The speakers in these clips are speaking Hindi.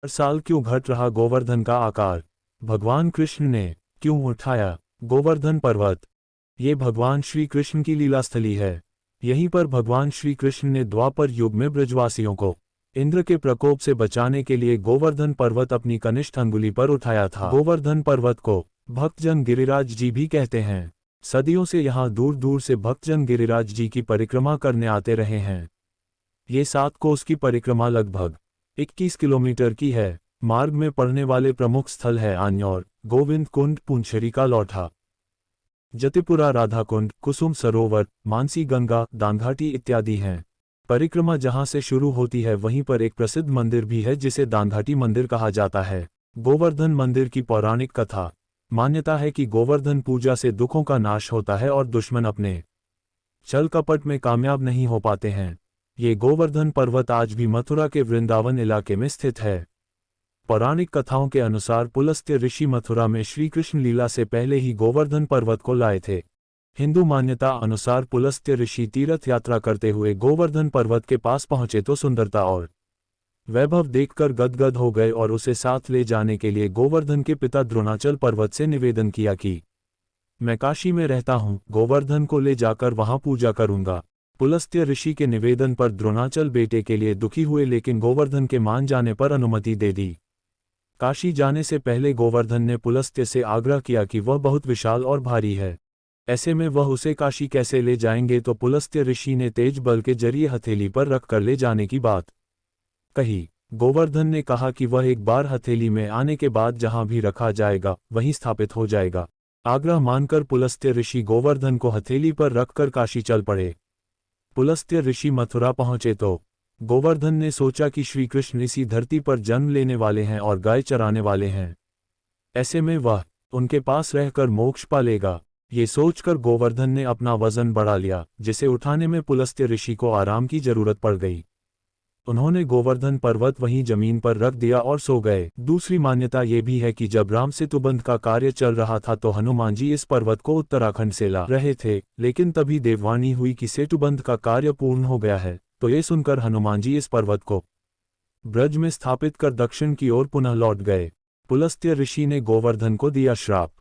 हर साल क्यों घट रहा गोवर्धन का आकार? भगवान कृष्ण ने क्यों उठाया गोवर्धन पर्वत? ये भगवान श्री कृष्ण की लीला स्थली है। यहीं पर भगवान श्री कृष्ण ने द्वापर युग में ब्रजवासियों को इंद्र के प्रकोप से बचाने के लिए गोवर्धन पर्वत अपनी कनिष्ठ अंगुली पर उठाया था। गोवर्धन पर्वत को भक्तजन गिरिराज जी भी कहते हैं। सदियों से यहाँ दूर दूर से भक्तजन गिरिराज जी की परिक्रमा करने आते रहे हैं। ये 7 कोस की परिक्रमा लगभग 21 किलोमीटर की है। मार्ग में पड़ने वाले प्रमुख स्थल है आन्यौर, गोविंद कुंड, पुंछरी का लौठा, जतिपुरा, राधा कुंड, कुसुम सरोवर, मानसी गंगा, दानघाटी इत्यादि हैं। परिक्रमा जहां से शुरू होती है वहीं पर एक प्रसिद्ध मंदिर भी है जिसे दानघाटी मंदिर कहा जाता है। गोवर्धन मंदिर की पौराणिक कथा। मान्यता है कि गोवर्धन पूजा से दुखों का नाश होता है और दुश्मन अपने छल कपट में कामयाब नहीं हो पाते हैं। ये गोवर्धन पर्वत आज भी मथुरा के वृंदावन इलाके में स्थित है। पौराणिक कथाओं के अनुसार पुलस्त्य ऋषि मथुरा में श्री कृष्ण लीला से पहले ही गोवर्धन पर्वत को लाए थे। हिंदू मान्यता अनुसार पुलस्त्य ऋषि तीर्थ यात्रा करते हुए गोवर्धन पर्वत के पास पहुंचे तो सुंदरता और वैभव देखकर गदगद हो गए और उसे साथ ले जाने के लिए गोवर्धन के पिता द्रोणाचल पर्वत से निवेदन किया कि मैं काशी में रहता हूं, गोवर्धन को ले जाकर वहां पूजा करूंगा। पुलस्त्य ऋषि के निवेदन पर द्रोणाचल बेटे के लिए दुखी हुए लेकिन गोवर्धन के मान जाने पर अनुमति दे दी। काशी जाने से पहले गोवर्धन ने पुलस्त्य से आग्रह किया कि वह बहुत विशाल और भारी है, ऐसे में वह उसे काशी कैसे ले जाएंगे, तो पुलस्त्य ऋषि ने तेज बल के जरिए हथेली पर रख कर ले जाने की बात कही। गोवर्धन ने कहा कि वह एक बार हथेली में आने के बाद जहां भी रखा जाएगा वहीं स्थापित हो जाएगा। आग्रह मानकर पुलस्त्य ऋषि गोवर्धन को हथेली पर रखकर काशी चल पड़े। पुलस्त्य ऋषि मथुरा पहुंचे तो गोवर्धन ने सोचा कि श्री कृष्ण इसी धरती पर जन्म लेने वाले हैं और गाय चराने वाले हैं, ऐसे में वह उनके पास रहकर मोक्ष पालेगा। ये सोचकर गोवर्धन ने अपना वजन बढ़ा लिया, जिसे उठाने में पुलस्त्य ऋषि को आराम की जरूरत पड़ गई। उन्होंने गोवर्धन पर्वत वहीं जमीन पर रख दिया और सो गए। दूसरी मान्यता ये भी है कि जब राम सेतुबंध का कार्य चल रहा था तो हनुमान जी इस पर्वत को उत्तराखंड से ला रहे थे, लेकिन तभी देववाणी हुई कि सेतुबंध का कार्य पूर्ण हो गया है, तो ये सुनकर हनुमान जी इस पर्वत को ब्रज में स्थापित कर दक्षिण की ओर पुनः लौट गए। पुलस्त्य ऋषि ने गोवर्धन को दिया श्राप।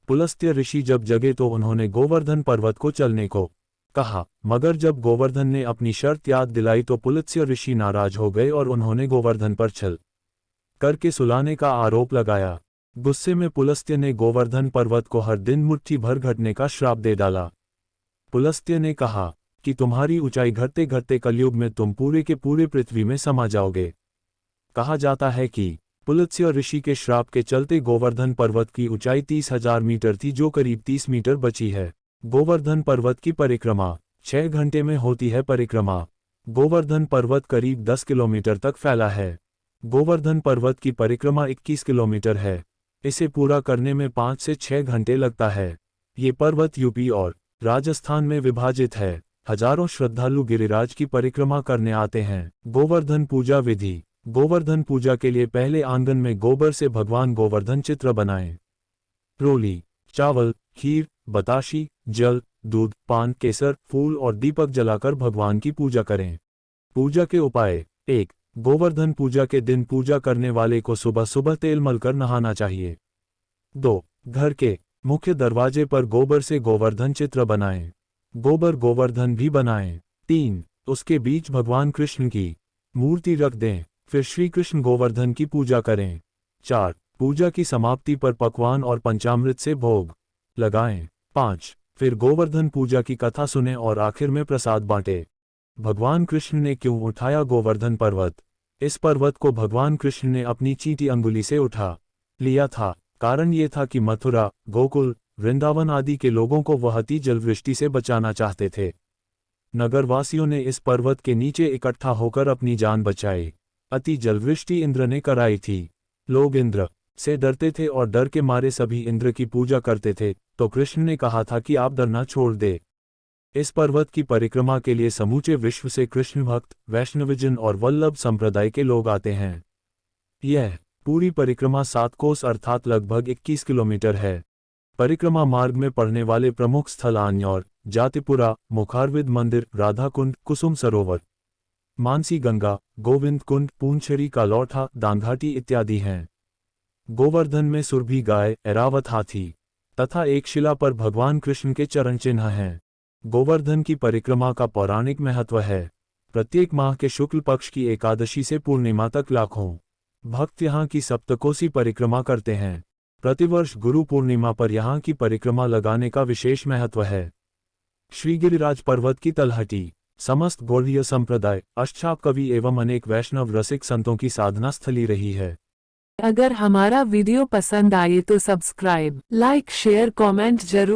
पुलस्त्य ऋषि जब जगे तो उन्होंने गोवर्धन पर्वत को चलने को कहा, मगर जब गोवर्धन ने अपनी शर्त याद दिलाई तो पुलस्त्य ऋषि नाराज हो गए और उन्होंने गोवर्धन पर छल करके सुलाने का आरोप लगाया। गुस्से में पुलस्त्य ने गोवर्धन पर्वत को हर दिन मुट्ठी भर घटने का श्राप दे डाला। पुलस्त्य ने कहा कि तुम्हारी ऊंचाई घटते घटते कलयुग में तुम पूरे के पूरे पृथ्वी में समा जाओगे। कहा जाता है कि पुलस्त्य ऋषि के श्राप के चलते गोवर्धन पर्वत की ऊंचाई 30,000 मीटर थी, जो करीब 30 मीटर बची है। गोवर्धन पर्वत की परिक्रमा 6 घंटे में होती है। परिक्रमा गोवर्धन पर्वत करीब 10 किलोमीटर तक फैला है। गोवर्धन पर्वत की परिक्रमा 21 किलोमीटर है। इसे पूरा करने में 5 से 6 घंटे लगता है। ये पर्वत यूपी और राजस्थान में विभाजित है। हजारों श्रद्धालु गिरिराज की परिक्रमा करने आते हैं। गोवर्धन पूजा विधि। गोवर्धन पूजा के लिए पहले आंगन में गोबर से भगवान गोवर्धन चित्र बनाएं। रोली, चावल, खीर, बताशी, जल, दूध, पान, केसर, फूल और दीपक जलाकर भगवान की पूजा करें। पूजा के उपाय। 1. गोवर्धन पूजा के दिन पूजा करने वाले को सुबह सुबह तेल मलकर नहाना चाहिए। 2. घर के मुख्य दरवाजे पर गोबर से गोवर्धन चित्र बनाएं। गोबर गोवर्धन भी बनाएं। 3. उसके बीच भगवान कृष्ण की मूर्ति रख दें, फिर श्री कृष्ण गोवर्धन की पूजा करें। 4. पूजा की समाप्ति पर पकवान और पंचामृत से भोग लगाएं। 5. फिर गोवर्धन पूजा की कथा सुने और आखिर में प्रसाद बांटे। भगवान कृष्ण ने क्यों उठाया गोवर्धन पर्वत? इस पर्वत को भगवान कृष्ण ने अपनी चींटी अंगुली से उठा लिया था। कारण ये था कि मथुरा, गोकुल, वृंदावन आदि के लोगों को वह अति जलवृष्टि से बचाना चाहते थे। नगरवासियों ने इस पर्वत के नीचे इकट्ठा होकर अपनी जान बचाई। अति जलवृष्टि इंद्र ने कराई थी। लोग इंद्र से डरते थे और डर के मारे सभी इंद्र की पूजा करते थे, तो कृष्ण ने कहा था कि आप डरना छोड़ दे। इस पर्वत की परिक्रमा के लिए समूचे विश्व से कृष्ण भक्त, वैष्णवजन और वल्लभ संप्रदाय के लोग आते हैं। यह पूरी परिक्रमा 7 कोस अर्थात लगभग 21 किलोमीटर है। परिक्रमा मार्ग में पड़ने वाले प्रमुख स्थल आन्यौर, जातिपुरा, मुखारविद मंदिर, राधाकुंड, कुसुम सरोवर, मानसी गंगा, गोविंद कुंड, पूंछरी का लौठा, दांघाटी इत्यादि हैं। गोवर्धन में सुरभि गाय, ऐरावत हाथी तथा एक शिला पर भगवान कृष्ण के चरण चिन्ह हैं। गोवर्धन की परिक्रमा का पौराणिक महत्व है। प्रत्येक माह के शुक्ल पक्ष की एकादशी से पूर्णिमा तक लाखों भक्त यहाँ की सप्तकोसी परिक्रमा करते हैं। प्रतिवर्ष गुरु पूर्णिमा पर यहाँ की परिक्रमा लगाने का विशेष महत्व है। श्री गिरिराज पर्वत की तलहटी समस्त गौड़ीय संप्रदाय, अष्टचाप कवि एवं अनेक वैष्णव रसिक संतों की साधना स्थली रही है। अगर हमारा वीडियो पसंद आए तो सब्सक्राइब, लाइक, शेयर, कमेंट जरूर